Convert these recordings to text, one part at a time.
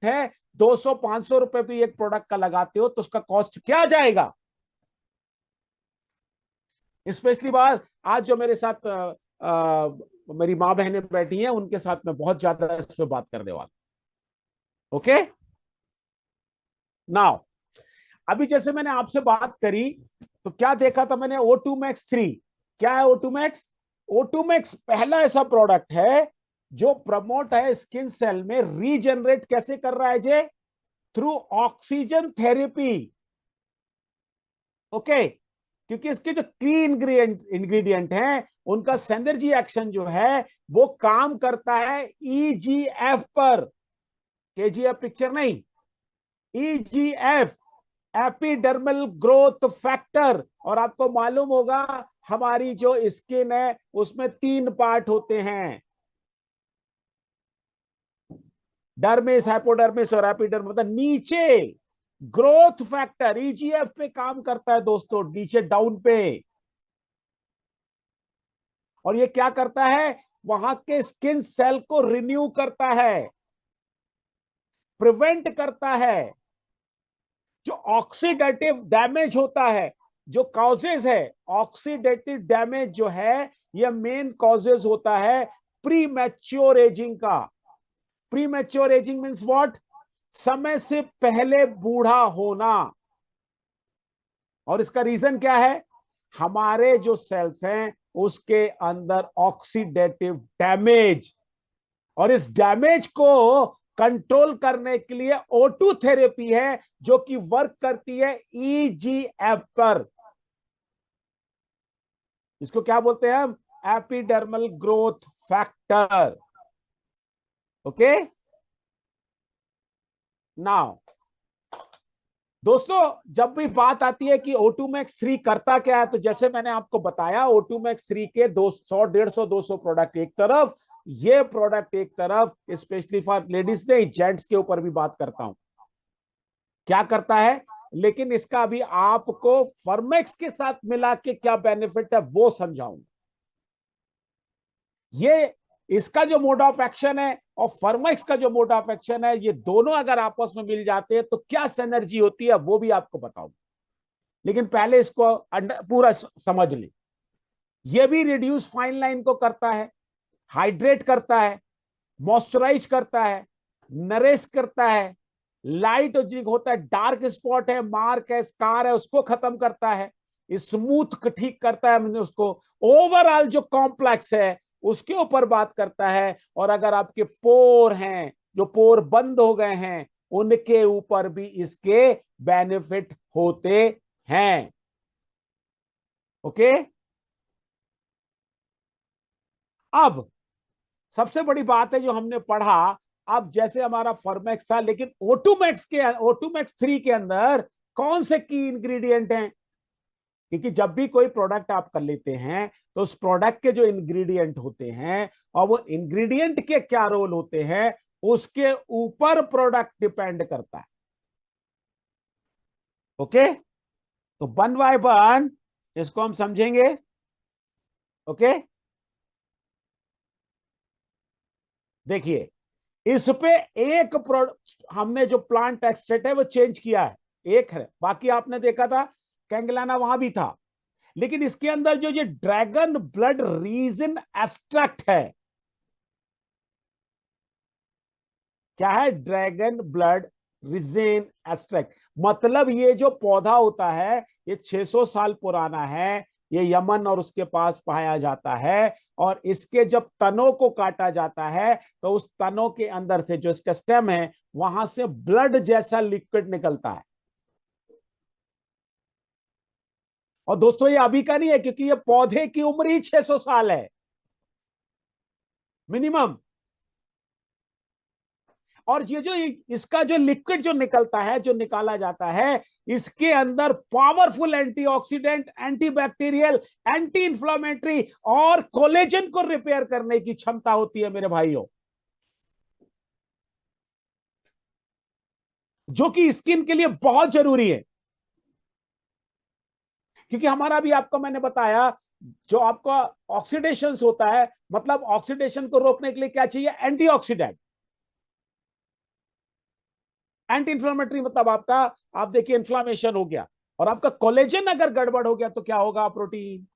Product है, 200-500 रुपए भी एक प्रोडक्ट का लगाते हो तो उसका कॉस्ट क्या जाएगा। स्पेशली बात आज जो मेरे साथ मेरी माँ बहनें बैठी हैं, उनके साथ मैं बहुत ज्यादा इस पे बात करने वाला। ओके, नाउ अभी जैसे मैंने आपसे बात करी तो क्या देखा था मैंने, O2 Max 3। क्या है O2 Max? O2 Max पहला ऐसा प्रोडक्ट है जो प्रमोट है स्किन सेल में रीजनरेट कैसे कर रहा है जे, थ्रू ऑक्सीजन थेरेपी। ओके, क्योंकि इसके जो की इंग्रेडिएंट हैं उनका सिनर्जी एक्शन जो है वो काम करता है EGF पर, KGF पिक्चर नहीं, EGF, एपिडर्मल ग्रोथ फैक्टर। और आपको मालूम होगा हमारी जो स्किन है उसमें 3 पार्ट होते हैं, डर्मिस, हाइपोडर्मिस और एपिडर्मिस। मतलब नीचे ग्रोथ फैक्टर EGF पे काम करता है दोस्तों, नीचे डाउन पे। और ये क्या करता है, वहां के स्किन सेल को रिन्यू करता है, प्रिवेंट करता है जो ऑक्सीडेटिव डैमेज होता है। जो कॉजेज है ऑक्सीडेटिव डैमेज जो है, ये मेन कॉजेज होता है प्री मैच्योर एजिंग का। Pre mature ageing means what? समय से पहले बूढ़ा होना। और इसका रीजन क्या है? हमारे जो सेल्स हैं उसके अंदर ऑक्सीडेटिव डैमेज, और इस डैमेज को कंट्रोल करने के लिए O2 थेरेपी है जो कि वर्क करती है EGF पर। इसको क्या बोलते हैं हम? Epidermal growth factor. Okay, now दोस्तों जब भी बात आती है कि O2 Max 3 करता क्या है, तो जैसे मैंने आपको बताया O2 Max 3 के 200, 150, 200 प्रोडक्ट एक तरफ, ये प्रोडक्ट एक तरफ, स्पेशली फॉर लेडीज नहीं, जेंट्स के ऊपर भी बात करता हूं क्या करता है। लेकिन इसका अभी आपको फॉर्मेक्स के साथ मिला के क्या बेनिफिट है वो समझाऊंगा। ये इसका जो मोड ऑफ एक्शन है और फॉर्मेक्स का जो मोड ऑफ एक्शन है, ये दोनों अगर आपस में मिल जाते हैं तो क्या सिनर्जी होती है वो भी आपको बताऊंगा। लेकिन पहले इसको पूरा समझ ले। ये भी रिड्यूस फाइन लाइन को करता है, हाइड्रेट करता है, मॉइस्चराइज करता है, नरिश करता है, लाइट जो होता है, डार्क स्पॉट है, मार्क है, स्कार है, उसको खत्म करता है, स्मूथ ठीक करता है, उसको ओवरऑल जो कॉम्प्लेक्स है उसके ऊपर बात करता है। और अगर आपके पोर हैं, जो पोर बंद हो गए हैं, उनके ऊपर भी इसके बेनिफिट होते हैं। ओके, अब सबसे बड़ी बात है जो हमने पढ़ा, अब जैसे हमारा फॉर्मेक्स था, लेकिन O2 Max 3 के अंदर कौन से की इंग्रेडिएंट हैं? क्योंकि जब भी कोई प्रोडक्ट आप कर लेते हैं तो उस प्रोडक्ट के जो इंग्रेडिएंट होते हैं और वो इंग्रेडिएंट के क्या रोल होते हैं उसके ऊपर प्रोडक्ट डिपेंड करता है। ओके, तो वन बाय वन इसको हम समझेंगे। ओके, देखिए इस पे एक प्रोडक्ट हमने जो प्लांट एक्सट्रैक्ट है वो चेंज किया है, एक है, बाकी आपने देखा था कैंगलाना वहां भी था। लेकिन इसके अंदर जो ये ड्रैगन ब्लड रीजन एक्सट्रैक्ट है, क्या है? Dragon blood resin extract. मतलब ये जो पौधा होता है ये 600 साल पुराना है, ये यमन और उसके पास पाया जाता है। और इसके जब तनों को काटा जाता है तो उस तनों के अंदर से जो इसका स्टेम है वहां से ब्लड जैसा लिक्विड निकलता है। और दोस्तों ये अभी का नहीं है, क्योंकि ये पौधे की उम्र ही 600 साल है मिनिमम। और ये जो इसका जो लिक्विड जो निकलता है, जो निकाला जाता है, इसके अंदर powerful antioxidant, antibacterial, anti inflammatory और कोलेजन को रिपेयर करने की क्षमता होती है मेरे भाइयों, जो कि स्किन के लिए बहुत जरूरी है। क्योंकि हमारा भी आपको मैंने बताया, जो आपका ऑक्सीडेशन होता है, मतलब ऑक्सीडेशन को रोकने के लिए क्या चाहिए? एंटीऑक्सीडेंट। एंटी इंफ्लेमेटरी मतलब आपका, आप देखिए इन्फ्लामेशन हो गया, और आपका कोलेजन अगर गड़बड़ हो गया तो क्या होगा, प्रोटीन।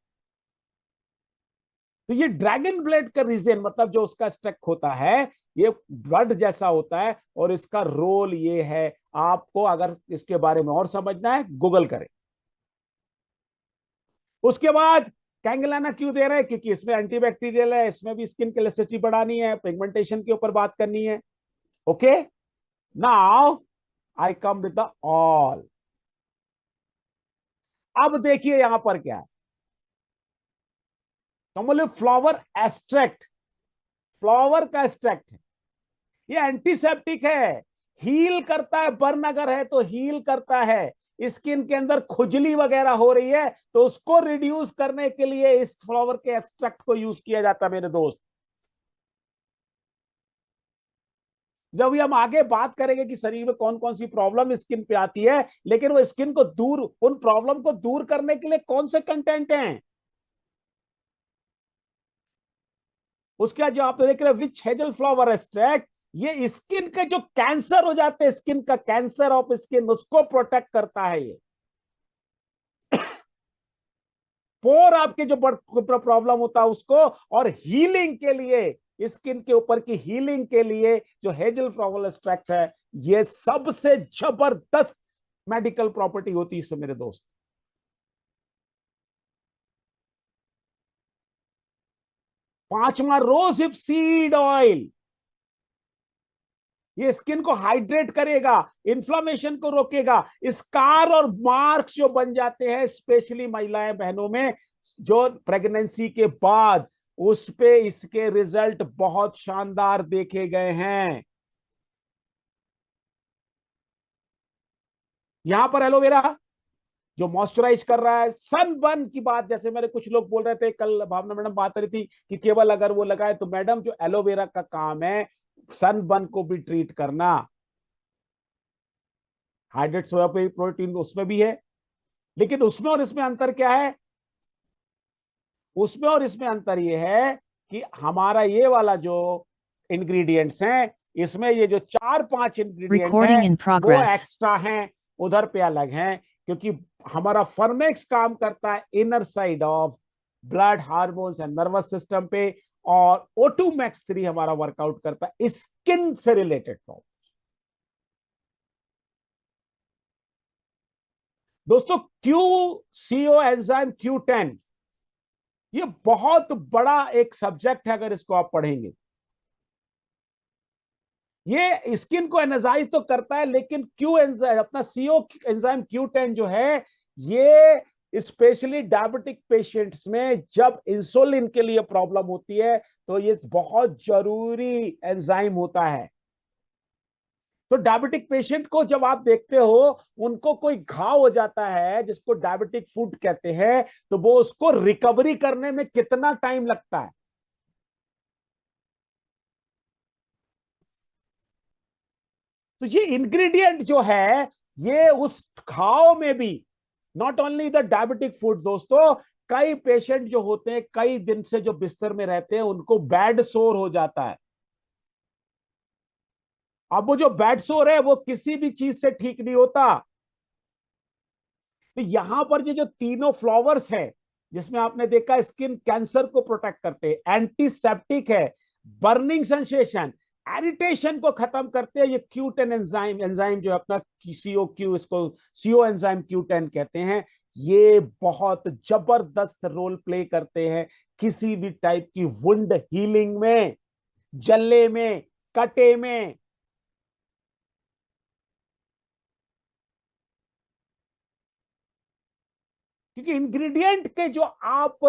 तो ये ड्रैगन ब्लड का रीजन मतलब जो उसका स्ट्रक होता है, ये ब्लड जैसा होता है, और इसका रोल ये है। आपको अगर इसके बारे में और समझना है, गूगल करें। उसके बाद कैंगलाना क्यों दे रहे हैं, क्योंकि इसमें एंटीबैक्टीरियल है, इसमें भी स्किन की इलास्टिसिटी बढ़ानी है, पिगमेंटेशन के ऊपर बात करनी है। Okay, now I come with the all. अब देखिए यहां पर क्या है, तो फ्लावर एक्सट्रैक्ट, फ्लावर का एक्सट्रैक्ट है, ये एंटीसेप्टिक है, हील करता है, बर्न अगर है तो हील करता है। स्किन के अंदर खुजली वगैरह हो रही है तो उसको रिड्यूस करने के लिए इस फ्लावर के एक्सट्रैक्ट को यूज किया जाता है मेरे दोस्त। जब भी हम आगे बात करेंगे कि शरीर में कौन कौन सी प्रॉब्लम स्किन पे आती है, लेकिन वो स्किन को दूर, उन प्रॉब्लम को दूर करने के लिए कौन से कंटेंट हैं, उसके बाद जो आप देख रहे हैं विच हेजल फ्लावर एक्सट्रैक्ट, ये स्किन के जो कैंसर हो जाते हैं, स्किन का कैंसर ऑफ स्किन, उसको प्रोटेक्ट करता है ये। पोर आपके जो प्रॉब्लम होता है उसको, और हीलिंग के लिए, स्किन के ऊपर की हीलिंग के लिए जो हेजल फ्लावर एक्सट्रैक्ट है, ये सबसे जबरदस्त मेडिकल प्रॉपर्टी होती है इससे मेरे दोस्त। पांचवा रोजिप सीड ऑयल, ये स्किन को हाइड्रेट करेगा, इन्फ्लामेशन को रोकेगा, स्कार और मार्क्स जो बन जाते हैं स्पेशली महिलाएं बहनों में जो प्रेगनेंसी के बाद, उस पे इसके रिजल्ट बहुत शानदार देखे गए हैं। यहां पर एलोवेरा जो मॉइस्चराइज कर रहा है, सनबर्न की बात, जैसे मेरे कुछ लोग बोल रहे थे, कल भावना मैडम बात रही थी कि केवल अगर वो लगाए, तो मैडम जो एलोवेरा का काम है सनबर्न को भी ट्रीट करना। हाइड्रेट सोया पे प्रोटीन उसमें भी है, लेकिन उसमें और इसमें अंतर क्या है, उसमें और इसमें अंतर यह है कि हमारा ये वाला जो इंग्रेडिएंट्स हैं, इसमें ये जो 4-5 इंग्रेडिएंट Recording हैं in वो progress. एक्स्ट्रा हैं, उधर पे अलग हैं, क्योंकि हमारा फर्मेक्स काम करता है inner side of blood, hormones and nervous system पे, और O2 मैक्स 3 हमारा वर्कआउट करता है स्किन से रिलेटेड प्रॉब्लम। दोस्तों क्यू सीओ एंजाइम Q10, ये बहुत बड़ा एक सब्जेक्ट है, अगर इसको आप पढ़ेंगे। ये स्किन को एनर्जाइज तो करता है, लेकिन क्यू एंजाइम, अपना सीओ एंजाइम Q10 जो है, ये स्पेशली डायबिटिक पेशेंट्स में जब इंसुलिन के लिए प्रॉब्लम होती है तो ये बहुत जरूरी एंजाइम होता है। तो डायबिटिक पेशेंट को जब आप देखते हो, उनको कोई घाव हो जाता है जिसको डायबिटिक फुट कहते हैं, तो वो उसको रिकवरी करने में कितना टाइम लगता है। तो ये इंग्रेडिएंट जो है, ये उस घाव में भी, not only the diabetic food दोस्तों, कई पेशेंट जो होते हैं कई दिन से जो बिस्तर में रहते हैं, उनको बैड सोर हो जाता है। अब वो जो बैड सोर है वो किसी भी चीज से ठीक नहीं होता। तो यहां पर ये जो तीनों फ्लावर्स है, जिसमें आपने देखा स्किन कैंसर को प्रोटेक्ट करते हैं, एंटीसेप्टिक है, बर्निंग सेंसेशन, एरिटेशन को खत्म करते हैं, ये Q10 एंजाइम, एंजाइम जो अपना CO, इसको CO एंजाइम Q10 कहते हैं, ये बहुत जबरदस्त रोल प्ले करते हैं किसी भी टाइप की वुंड हीलिंग में, जल्ले में, कटे में। क्योंकि इंग्रेडिएंट के जो आप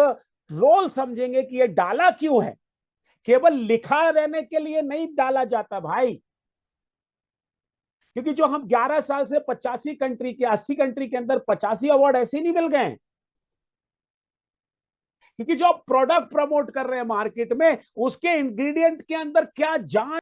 रोल समझेंगे कि ये डाला क्यों है, केवल लिखा रहने के लिए नहीं डाला जाता भाई। क्योंकि जो हम 11 साल से 85 कंट्री के, 80 कंट्री के अंदर 85 अवार्ड ऐसे नहीं मिल गए, क्योंकि जो आप प्रोडक्ट प्रमोट कर रहे हैं मार्केट में, उसके इंग्रेडिएंट के अंदर क्या जान